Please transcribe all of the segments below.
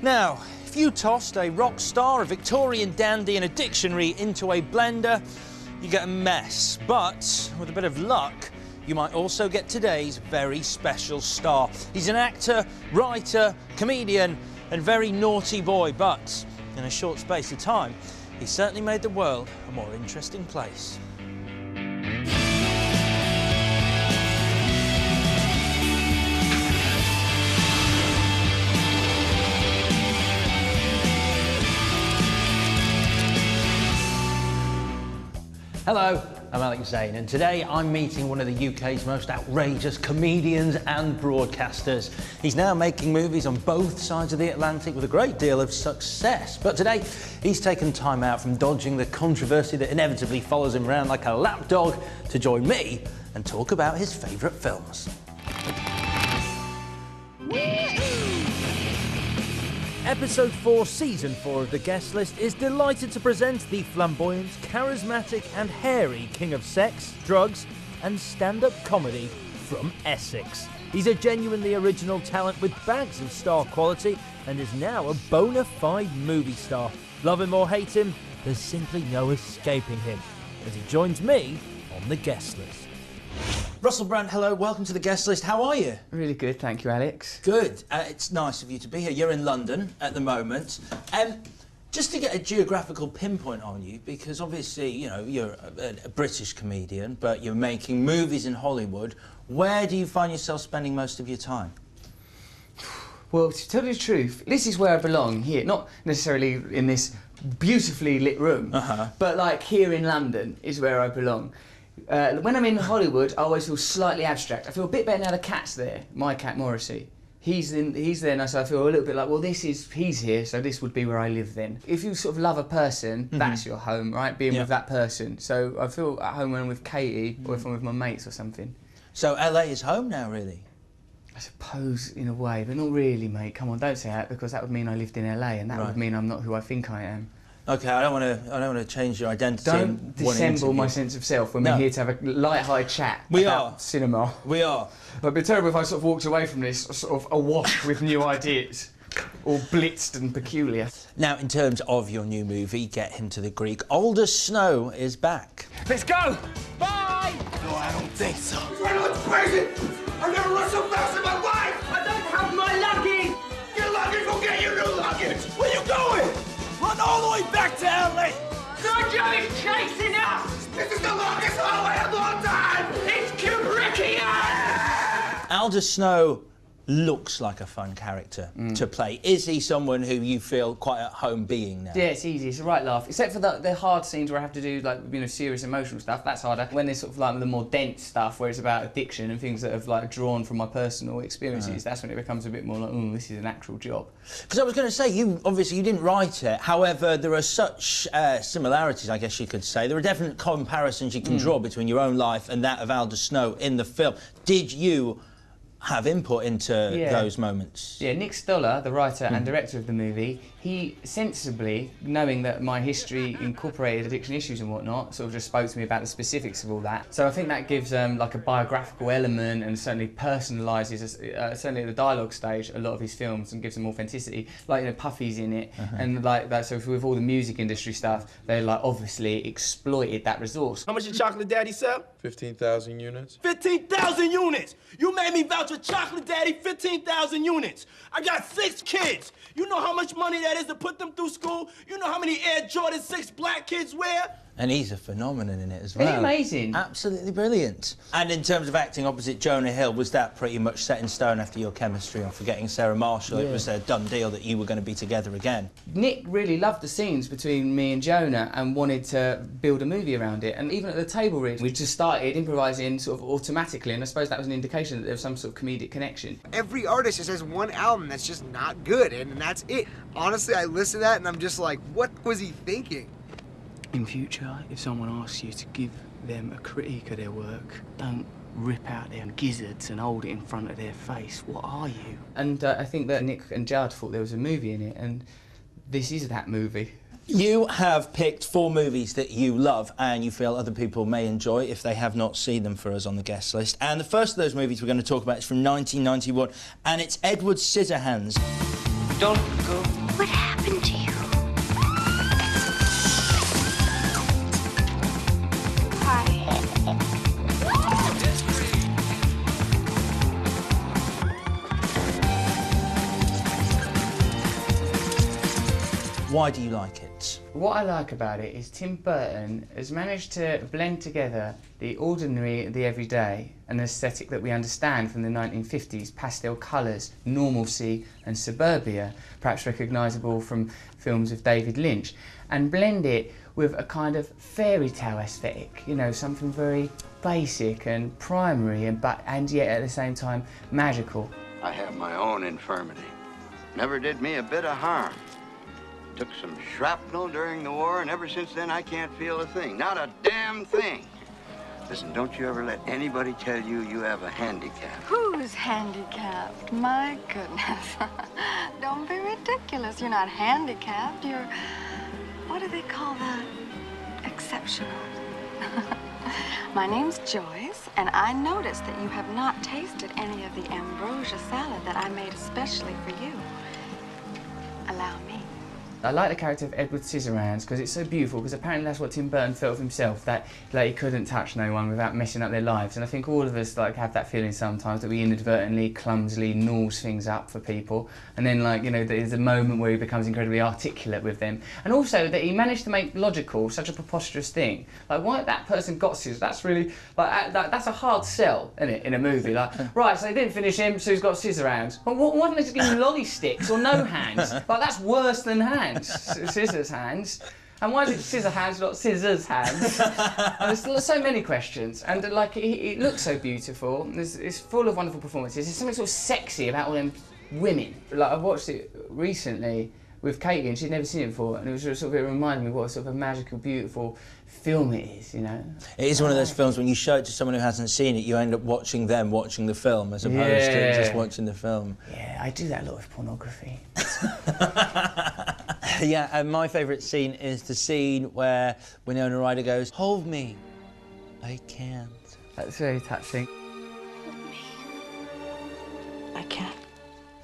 Now, if you tossed a rock star, a Victorian dandy and a dictionary into a blender, you get a mess. But with a bit of luck, you might also get today's very special star. He's an actor, writer, comedian, and very naughty boy, but in a short space of time, he certainly made the world a more interesting place. Hello, I'm Zane, and today I'm meeting one of the UK's most outrageous comedians and broadcasters. He's now making movies on both sides of the Atlantic with a great deal of success. But today, he's taken time out from dodging the controversy that inevitably follows him around like a lapdog to join me and talk about his favourite films. Episode 4, Season 4 of The Guest List is delighted to present the flamboyant, charismatic and hairy king of sex, drugs and stand-up comedy from Essex. He's a genuinely original talent with bags of star quality and is now a bona fide movie star. Love him or hate him, there's simply no escaping him, as he joins me on The Guest List. Russell Brand, hello, welcome to The Guest List. How are you? Really good, thank you, Alex. Good. It's nice of you to be here. You're in London at the moment. Just to get a geographical pinpoint on you, because obviously, you know, you're a British comedian, but you're making movies in Hollywood. Where do you find yourself spending most of your time? Well, to tell you the truth, this is where I belong, here. Not necessarily in this beautifully lit room, but like here in London is where I belong. When I'm in Hollywood, I always feel slightly abstract. I feel a bit better now the cat's there, my cat Morrissey. He's there now, so I feel a little bit like, well, he's here, so this would be where I live then. If you sort of love a person, that's your home, right? Being with that person. So I feel at home when I'm with Katie, or if I'm with my mates or something. So LA is home now, really? I suppose, in a way, but not really, mate. Come on, don't say that, because that would mean I lived in LA, and that would mean I'm not who I think I am. Okay, I don't want to change your identity. Don't dissemble my sense of self when we're here to have a light-hearted chat about cinema. We are. It'd be terrible if I sort of walked away from this sort of awash with new ideas, all blitzed and peculiar. Now, in terms of your new movie, Get Him to the Greek, Older Snow is back. Let's go! Bye! No, I don't think so. You're running like crazy! I've never run so fast in my life! I don't have my luggage! Your luggage will get you new luggage! Where you going? Run all the way back to LA! Sergio is chasing us! This is the longest hallway of all time! It's Kubrickian! Older Snow looks like a fun character to play. Is he someone who you feel quite at home being now? Yeah, it's easy. It's a right laugh. Except for the hard scenes where I have to do, like, you know, serious emotional stuff. That's harder. When there's sort of like the more dense stuff where it's about addiction and things that have like drawn from my personal experiences, that's when it becomes a bit more like, oh, this is an actual job. Because I was going to say, you didn't write it. However, there are such similarities, I guess you could say. There are definite comparisons you can draw between your own life and that of Older Snow in the film. Did you have input into those moments? Yeah, Nick Stoller, the writer and director of the movie, he sensibly, knowing that my history incorporated addiction issues and whatnot, sort of just spoke to me about the specifics of all that. So I think that gives like a biographical element and certainly personalises, certainly at the dialogue stage, a lot of his films and gives them authenticity. Like, you know, Puffy's in it, and like that. So with all the music industry stuff, they like obviously exploited that resource. How much did Chocolate Daddy sell? 15,000 units. 15,000 units! You made me vouch for Chocolate Daddy 15,000 units. I got 6 kids. You know how much money that is to put them through school? You know how many Air Jordan 6 black kids wear? And he's a phenomenon in it as well. Isn't he amazing? Absolutely brilliant. And in terms of acting opposite Jonah Hill, was that pretty much set in stone after your chemistry on Forgetting Sarah Marshall? It was a done deal that you were going to be together again? Nick really loved the scenes between me and Jonah and wanted to build a movie around it. And even at the table read, we just started improvising sort of automatically, and I suppose that was an indication that there was some sort of comedic connection. Every artist just has one album that's just not good, and that's it. Honestly, I listen to that and I'm just like, what was he thinking? In future, if someone asks you to give them a critique of their work, don't rip out their gizzards and hold it in front of their face. What are you? And I think that Nick and Judd thought there was a movie in it, and this is that movie. You have picked 4 movies that you love and you feel other people may enjoy if they have not seen them for us on the guest list. And the first of those movies we're going to talk about is from 1991, and it's Edward Scissorhands. Don't go. What happened to you? Hi. Why do you like it? What I like about it is Tim Burton has managed to blend together the ordinary, the everyday, an aesthetic that we understand from the 1950s, pastel colours, normalcy and suburbia, perhaps recognisable from films of David Lynch, and blend it with a kind of fairy tale aesthetic, you know, something very basic and primary and yet at the same time magical. I have my own infirmity. Never did me a bit of harm. Took some shrapnel during the war, and ever since then I can't feel a thing. Not a damn thing. Listen, don't you ever let anybody tell you you have a handicap. Who's handicapped? My goodness. Don't be ridiculous. You're not handicapped. You're, what do they call that? Exceptional. My name's Joyce, and I noticed that you have not tasted any of the ambrosia salad that I made especially for you. Allow me. I like the character of Edward Scissorhands because it's so beautiful, because apparently that's what Tim Burton felt of himself, that like, he couldn't touch no one without messing up their lives. And I think all of us like have that feeling sometimes, that we inadvertently, clumsily gnaws things up for people, and then like, you know, there's a moment where he becomes incredibly articulate with them. And also that he managed to make logical such a preposterous thing. Like, why that person got scissors, that's really, like, that's a hard sell, isn't it, in a movie? Like, right, so they didn't finish him, so he's got scissor hands. Well, why don't they just give him lolly sticks or no hands? Like, that's worse than hands. Scissors hands. And why is it scissor hands, not scissors hands? And there's so many questions. And like, it looks so beautiful. It's full of wonderful performances. There's something sort of sexy about all them women. Like, I watched it recently with Katie, and she'd never seen it before, and it was sort of, it reminded me what a sort of a magical, beautiful film it is, you know. It is one of those films, when you show it to someone who hasn't seen it, you end up watching them watching the film as opposed to just watching the film. Yeah, I do that a lot with pornography. Yeah, and my favourite scene is the scene where Winona Ryder goes, "Hold me, I can't." That's very touching. I can't.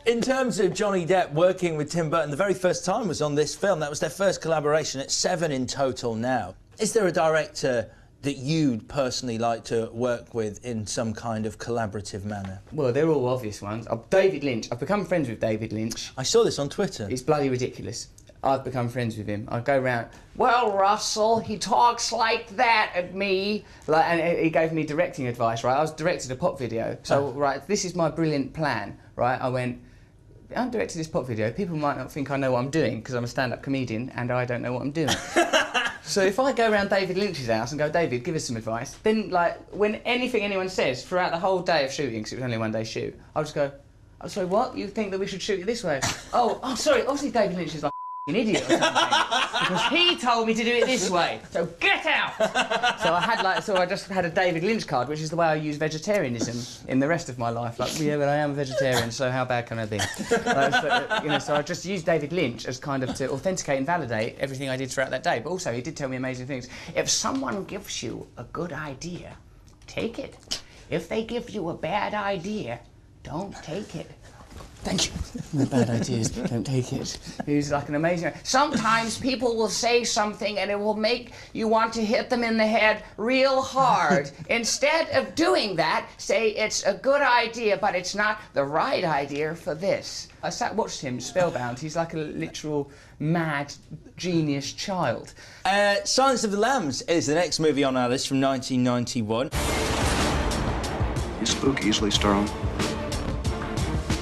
In terms of Johnny Depp working with Tim Burton, the very first time was on this film. That was their first collaboration. It's 7 in total now. Is there a director that you'd personally like to work with in some kind of collaborative manner? Well, they're all obvious ones. David Lynch. I've become friends with David Lynch. I saw this on Twitter. It's bloody ridiculous. I've become friends with him. I go round, well, Russell, he talks like that at me. Like, and he gave me directing advice, right? I was directed a pop video. So, right, this is my brilliant plan, right? I went, I'm directing this pop video. People might not think I know what I'm doing because I'm a stand-up comedian and I don't know what I'm doing. So if I go around David Lynch's house and go, David, give us some advice, then, like, when anything anyone says throughout the whole day of shooting, because it was only a one-day shoot, I'll just go, oh, sorry, what? You think that we should shoot it this way? oh, sorry, obviously David Lynch is like an idiot or something, because he told me to do it this way, so get out! So I just had a David Lynch card, which is the way I use vegetarianism in the rest of my life. Like, yeah, but I am a vegetarian, so how bad can I be? So I just used David Lynch as kind of to authenticate and validate everything I did throughout that day. But also, he did tell me amazing things. If someone gives you a good idea, take it. If they give you a bad idea, don't take it. Thank you. The bad ideas, don't take it. He's like an amazing... Sometimes people will say something and it will make you want to hit them in the head real hard. Instead of doing that, say it's a good idea, but it's not the right idea for this. I watched him spellbound. He's like a literal mad genius child. Silence of the Lambs is the next movie on our list from 1991. You spook easily, Sterling.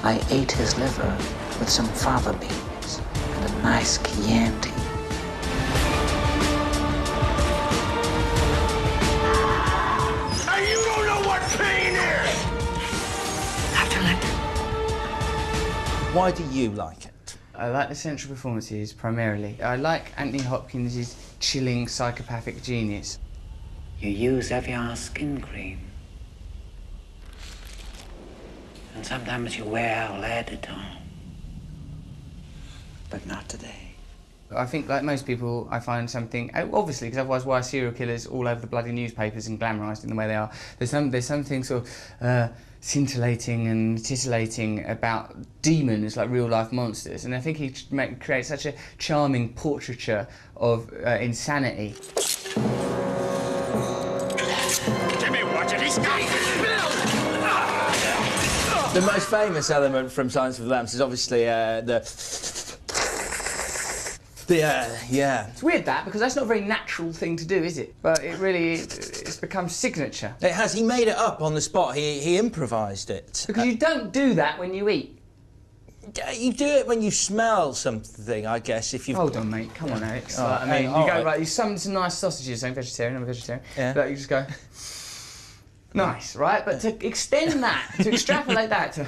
I ate his liver with some fava beans and a nice Chianti. And you don't know what pain is! Why do you like it? I like the central performances, primarily. I like Anthony Hopkins' chilling, psychopathic genius. You use Evian skin cream. And sometimes you wear Ladidon. But not today. I think, like most people, I find something, obviously, because otherwise why are serial killers all over the bloody newspapers and glamorised in the way they are? There's something sort of scintillating and titillating about demons, like real-life monsters, and I think he creates such a charming portraiture of insanity. Jimmy, watch it, he's got The most famous element from Silence of the Lambs is obviously yeah. It's weird that, because that's not a very natural thing to do, is it? But it really, it's become signature. It has. He made it up on the spot. He improvised it. Because you don't do that when you eat. You do it when you smell something, I guess. If you hold on, mate. Come on, Alex. Oh, I mean, you go right. You summon some nice sausages. I'm vegetarian. I'm a vegetarian. Yeah. But you just go. Nice, right? But to extend that, to extrapolate that to,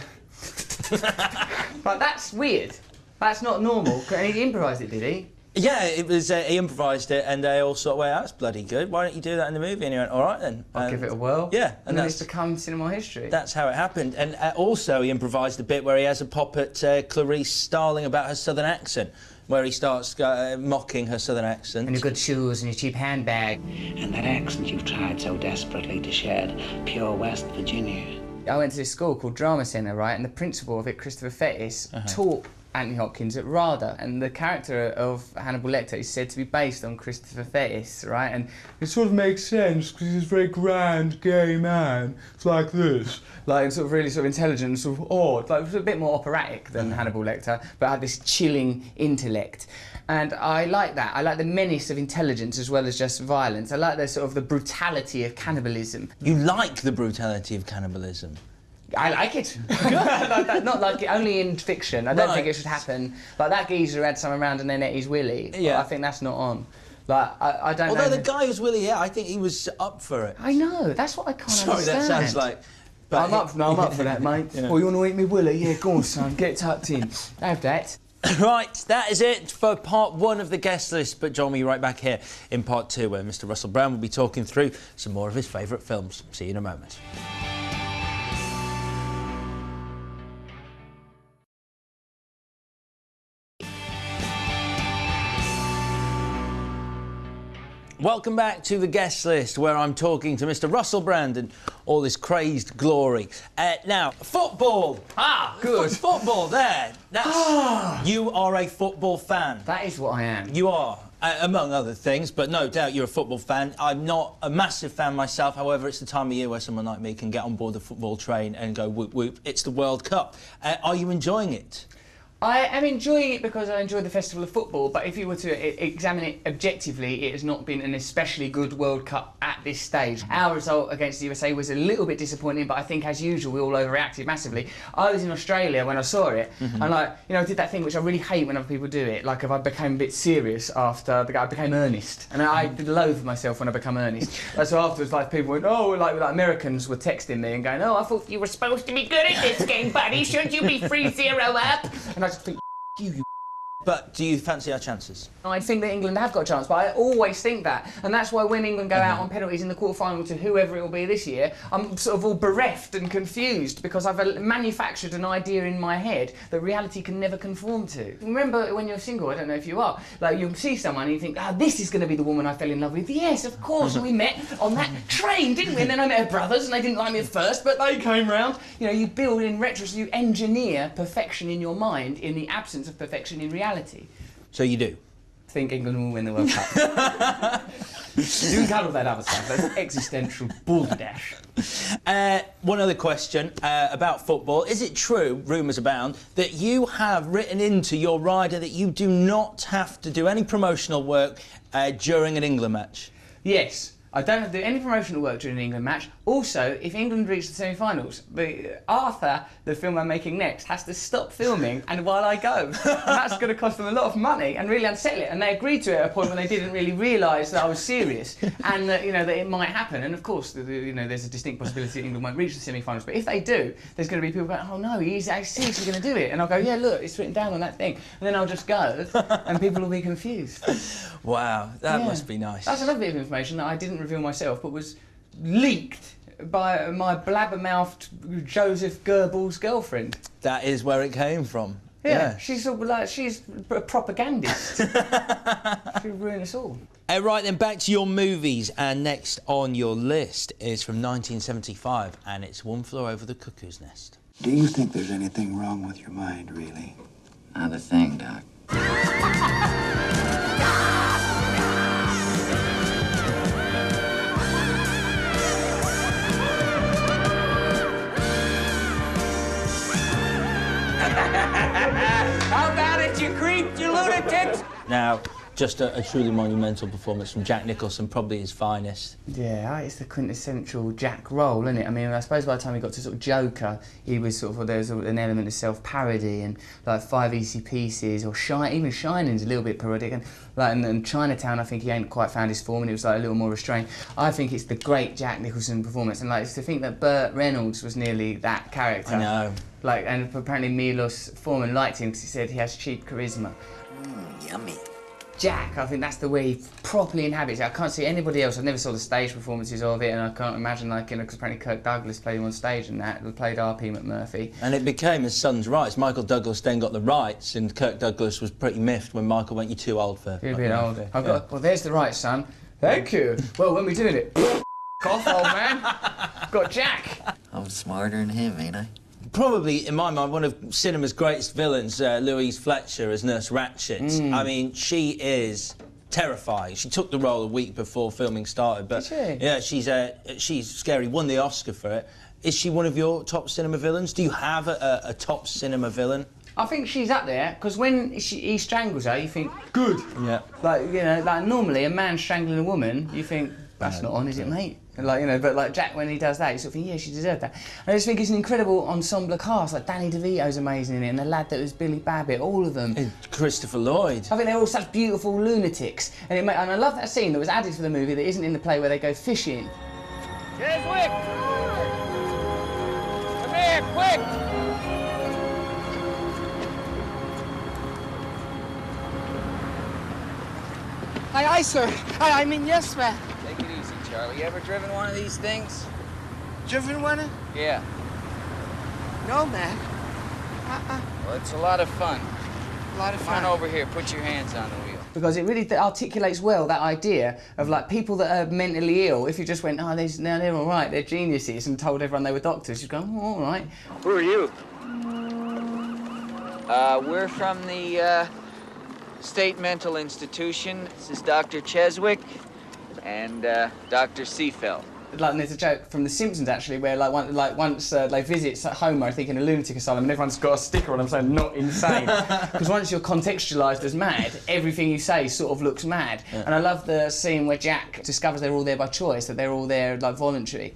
like, that's weird. That's not normal. And he improvised it, did he? Yeah, it was. He improvised it, and they all sort of, well, that's bloody good. Why don't you do that in the movie? And he went, all right then. I'll give it a whirl. Yeah, and then it's become cinema history. That's how it happened. And also, he improvised a bit where he has a pop at Clarice Starling about her southern accent, where he starts mocking her southern accent. And your good shoes and your cheap handbag. And that accent you've tried so desperately to shed, pure West Virginia. I went to this school called Drama Centre, right, and the principal of it, Christopher Fettis, taught Anthony Hopkins at RADA, and the character of Hannibal Lecter is said to be based on Christopher Fettis, right? And it sort of makes sense because he's a very grand gay man. It's like this, like sort of really sort of intelligent, and sort of odd, like a bit more operatic than Hannibal Lecter, but had this chilling intellect. And I like that. I like the menace of intelligence as well as just violence. I like the sort of the brutality of cannibalism. You like the brutality of cannibalism? I like it. Not like it, only in fiction. I don't think it should happen. Like that geezer had someone around and then ate his willy. Yeah. I think that's not on. Like I don't know. Although the guy who's Willie, yeah, I think he was up for it. I know. That's what I can't understand. Sorry, that sounds like. But I'm up for that, mate. Yeah. Oh, you want to eat me willy? Yeah, go on, son. Get tucked in. Have that. Right, that is it for part 1 of the guest list, but join me right back here in part 2 where Mr. Russell Brand will be talking through some more of his favourite films. See you in a moment. Welcome back to the guest list, where I'm talking to Mr. Russell Brand and all his crazed glory. Now, football. Ah, good. Football, there. That's, you are a football fan. That is what I am. You are, among other things, but no doubt you're a football fan. I'm not a massive fan myself, however, it's the time of year where someone like me can get on board the football train and go whoop whoop. It's the World Cup. Are you enjoying it? I am enjoying it because I enjoy the Festival of Football, but if you were to examine it objectively, it has not been an especially good World Cup at this stage. Our result against the USA was a little bit disappointing, but I think, as usual, we all overreacted massively. I was in Australia when I saw it, and I did that thing which I really hate when other people do it, like if I became a bit serious after the guy, I became earnest, and I loathe myself when I become earnest. So afterwards, like people went, oh, like Americans were texting me and going, oh, I thought you were supposed to be good at this game, buddy. Shouldn't you be 3-0 up? And I just think, you. But do you fancy our chances? I think that England have got a chance, but I always think that. And that's why when England go out on penalties in the quarter-final to whoever it will be this year, I'm sort of all bereft and confused because I've manufactured an idea in my head that reality can never conform to. Remember when you're single, I don't know if you are, like you'll see someone and you think, this is going to be the woman I fell in love with. Yes, of course, and we met on that train, didn't we? And then I met her brothers and they didn't like me at first, but they came round. You know, you build in retrospect, you engineer perfection in your mind in the absence of perfection in reality. So you do? I think England will win the World Cup. You can cut all that other stuff. That's existential balderdash. One other question about football. Is it true, rumours abound, that you have written into your rider that you do not have to do any promotional work during an England match? Yes. I don't have to do any promotional work during an England match. Also, if England reach the semi-finals, Arthur, the film I'm making next, has to stop filming and while I go. And that's going to cost them a lot of money and really unsettle it. And they agreed to it at a point when they didn't really realise that I was serious and that, that it might happen. And of course, there's a distinct possibility that England won't reach the semi-finals. But if they do, there's going to be people going, oh no, he's actually seriously going to do it. And I'll go, yeah, look, it's written down on that thing. And then I'll just go and people will be confused. Wow, that must be nice. That's another bit of information that I didn't reveal myself, but was leaked by my blabbermouthed Joseph Goebbels' girlfriend. That is where it came from. Yeah, she's sort of like, she's a propagandist. She'll ruin us all. Right then, back to your movies, and next on your list is from 1975, and it's One Flew Over the Cuckoo's Nest. Do you think there's anything wrong with your mind, really? Not a thing, Doc. How about it, you creep, you lunatics? Now, just a truly monumental performance from Jack Nicholson, probably his finest. Yeah, it's the quintessential Jack role, isn't it? I mean, I suppose by the time he got to sort of Joker, he was sort of, there's an element of self-parody and like 5 Easy Pieces or even Shining's a little bit parodic, and like and Chinatown, I think he ain't quite found his form and it was like a little more restrained. I think it's the great Jack Nicholson performance, and like it's to think that Burt Reynolds was nearly that character. I know. Like, and apparently Milos Forman liked him because he said he has cheap charisma. Yummy. Jack, I think that's the way he properly inhabits it. I can't see anybody else. I never saw the stage performances of it, and I can't imagine, like, you know, because apparently Kirk Douglas played him on stage and that, played R.P. McMurphy. And it became his son's rights. Michael Douglas then got the rights, and Kirk Douglas was pretty miffed when Michael went, "You're too old for." You're a bit old. I've got. Well, there's the rights, son. Thank you. Well, when we doing it, off, old man. Got Jack. I'm smarter than him, ain't I? Probably, in my mind, one of cinema's greatest villains, Louise Fletcher as Nurse Ratched. I mean, she is terrifying. She took the role a week before filming started, but yeah, she's scary. Won the Oscar for it. Is she one of your top cinema villains? Do you have a top cinema villain? I think she's up there because when he strangles her, you think good. Yeah. Like, you know, like normally a man strangling a woman, you think that's not on, is it, mate? Like, you know, but like Jack, when he does that, you sort of think, yeah, she deserved that. And I just think it's an incredible ensemble cast. Like Danny DeVito's amazing in it, and the lad that was Billy Babbitt, all of them. And Christopher Lloyd. I think they're all such beautiful lunatics. And I love that scene that was added for the movie that isn't in the play where they go fishing. Cheswick! Come here, quick! Aye, aye, sir. I mean, yes, ma'am. Take it easy, Charlie. You ever driven one of these things? Driven one? Yeah. No, man. Well, it's a lot of fun. A lot of Come fun. on over here. Put your hands on the wheel. Because it really articulates well that idea of like people that are mentally ill. If you just went, oh, they're all right, they're geniuses, and told everyone they were doctors, you'd go, oh, all right. Who are you? We're from the State Mental Institution. This is Dr. Cheswick and Dr. Seafeld. Like, there's a joke from The Simpsons actually, where once they visit Homer, I think in a lunatic asylum, and everyone's got a sticker on them saying "not insane," because once you're contextualised as mad, everything you say sort of looks mad. Yeah. And I love the scene where Jack discovers they're all there by choice, that they're all there like voluntary,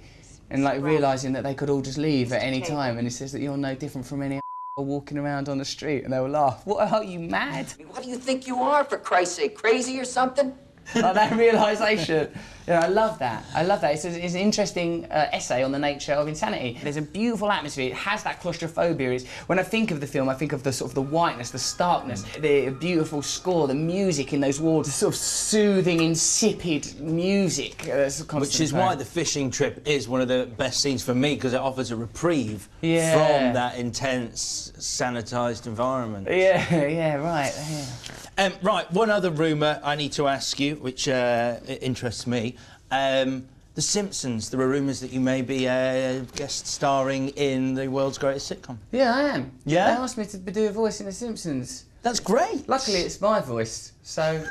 and like realising that they could all just leave at any time. And he says that you're no different from any walking around on the street, and they will laugh. What are you, mad? What do you think you are, for Christ's sake? Crazy or something? Like that realisation. Yeah, I love that. I love that. It's an interesting essay on the nature of insanity. There's a beautiful atmosphere. It has that claustrophobia. When I think of the film, I think of the sort of the whiteness, the starkness, the beautiful score, the music in those walls, the sort of soothing, insipid music. Which is why the fishing trip is one of the best scenes for me, because it offers a reprieve from that intense, sanitised environment. Yeah, right. Yeah. Right, one other rumour I need to ask you, which interests me. The Simpsons, there are rumours that you may be guest starring in the world's greatest sitcom. Yeah, I am. Yeah? They asked me to do a voice in The Simpsons. That's great. Luckily, it's my voice, so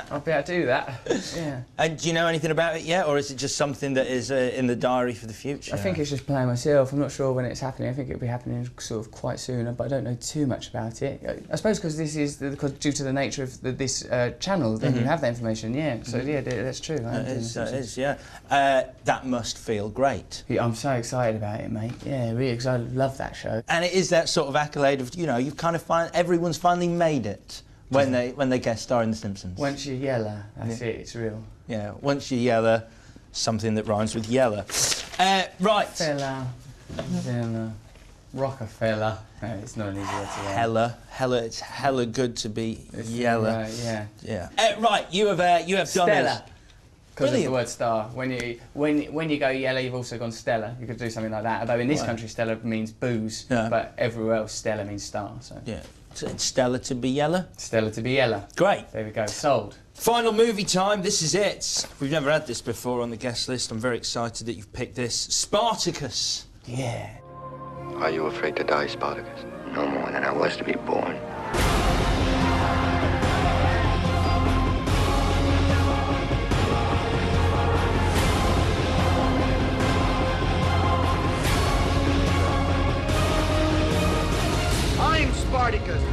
I'll be able to do that. Yeah. And do you know anything about it yet, or is it just something that is in the diary for the future? I think it's just playing myself. I'm not sure when it's happening. I think it'll be happening sort of quite soon, but I don't know too much about it. I suppose because this is due to the nature of this channel, then you have that information. Yeah. So yeah, that's true. It is. Yeah. That must feel great. Yeah, I'm so excited about it, mate. Yeah, really, because I love that show. And it is that sort of accolade of, you know, you've kind of everyone's finally made it when they guest star in The Simpsons. Once you yeller, that's it. It's real. Yeah. Once you yeller, something that rhymes with yeller. Right. Fella. Rockefeller. No, it's not an easy word to learn. Hella. It's hella good to be yeller. Yeah. Right. You have done Stella. Because of the word star. When you go yellow, you've also gone Stella. You could do something like that. Although in this country, Stella means booze, but everywhere else, Stella means star. So. Yeah. So it's Stella to be Yella. Stella to be Yella. Great. There we go. Sold. Final movie time. This is it. We've never had this before on the guest list. I'm very excited that you've picked this. Spartacus. Yeah. Are you afraid to die, Spartacus? No more than I was to be born. I'm Spartacus.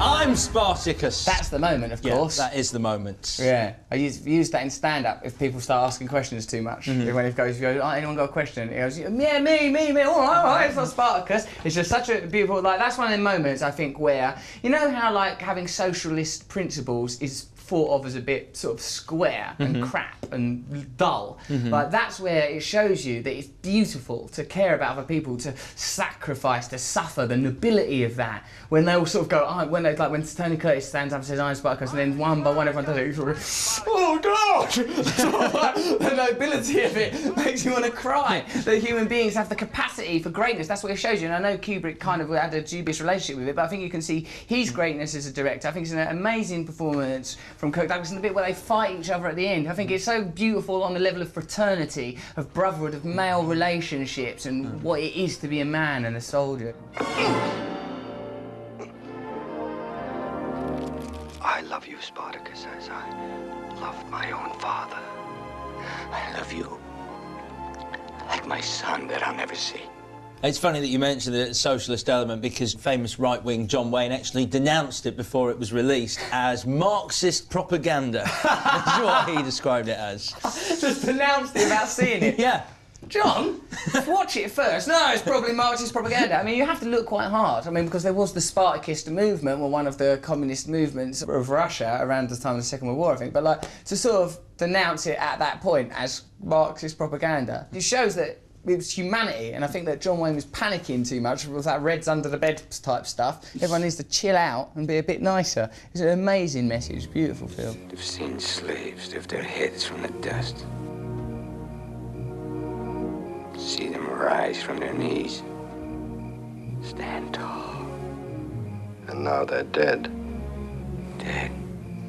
I'm Spartacus. That's the moment, of course. That is the moment. Yeah, I use that in stand-up if people start asking questions too much. When it goes, oh, anyone got a question? He goes, yeah, me, all right, it's not Spartacus. It's just such a beautiful, like, that's one of the moments, I think, where, you know how, like, having socialist principles is thought of as a bit sort of square and crap and dull. Like, that's where it shows you that it's beautiful to care about other people, to sacrifice, to suffer, the nobility of that. When they all sort of go, oh, when Tony Curtis stands up and says, I'm Spartacus, and then one by one everyone does it, you sort of, oh God! The nobility of it makes you want to cry. That human beings have the capacity for greatness. That's what it shows you. And I know Kubrick kind of had a dubious relationship with it, but I think you can see his greatness as a director. I think it's an amazing performance from Kirk Douglas, and the bit where they fight each other at the end. I think it's so beautiful on the level of fraternity, of brotherhood, of male relationships, and what it is to be a man and a soldier. I love you, Spartacus, as I love my own father. I love you like my son that I'll never see. It's funny that you mentioned the socialist element because famous right-wing John Wayne actually denounced it before it was released as Marxist propaganda. That's what he described it as. Just denounced it without seeing it? Yeah. John, watch it first. No, it's probably Marxist propaganda. I mean, you have to look quite hard. I mean, because there was the Spartakist movement, or one of the communist movements of Russia around the time of the Second World War, I think. But, like, to sort of denounce it at that point as Marxist propaganda, it shows that it was humanity, and I think that John Wayne was panicking too much with that Reds under the bed type stuff. Everyone needs to chill out and be a bit nicer. It's an amazing message, beautiful film. They've seen slaves lift their heads from the dust. See them rise from their knees. Stand tall. And now they're dead. Dead.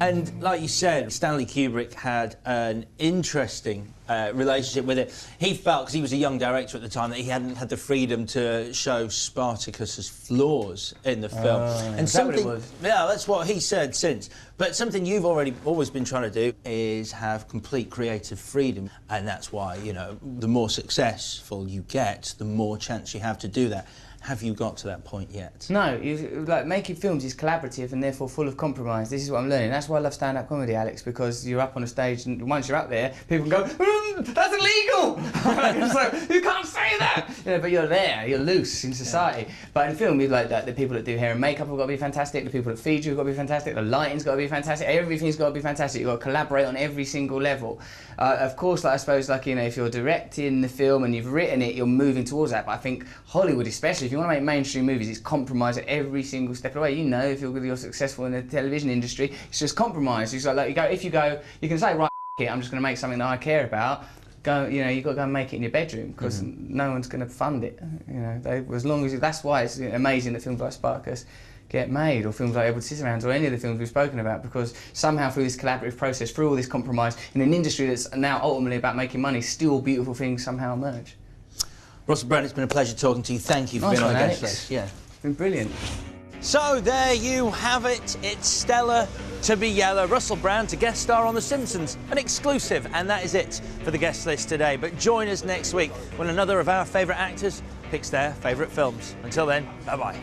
And like you said, Stanley Kubrick had an interesting relationship with it. He felt, because he was a young director at the time, that he hadn't had the freedom to show Spartacus's flaws in the film. And something, yeah, that's what he said since. But something you've always been trying to do is have complete creative freedom, and that's why, you know, the more successful you get, the more chance you have to do that. Have you got to that point yet? No, like, making films is collaborative and therefore full of compromise. This is what I'm learning. That's why I love stand-up comedy, Alex, because you're up on a stage and once you're up there, people can go, that's illegal! So, you can't say that! You know, but you're there, you're loose in society. Yeah. But in film, like that, the people that do hair and makeup have got to be fantastic, the people that feed you have got to be fantastic, the lighting's got to be fantastic, everything's got to be fantastic. You've got to collaborate on every single level. Of course, like, I suppose, like, you know, if you're directing the film and you've written it, you're moving towards that. But I think Hollywood, especially, if you want to make mainstream movies, it's compromise at every single step of the way. You know, if you're successful in the television industry, it's just compromise. It's like you can say, right, it, I'm just going to make something that I care about. Go, you know, you've got to go and make it in your bedroom because no one's going to fund it. You know, as long as that's why it's amazing that films like Spartacus get made, or films like Edward Scissorhands, or any of the films we've spoken about, because somehow through this collaborative process, through all this compromise, in an industry that's now ultimately about making money, still beautiful things somehow emerge. Russell Brand, it's been a pleasure talking to you. Thank you for being on the guest list. Yeah, it's been brilliant. So there you have it. It's Stella to be Yella. Russell Brand to guest star on The Simpsons, an exclusive, and that is it for the guest list today. But join us next week when another of our favourite actors picks their favourite films. Until then, bye-bye.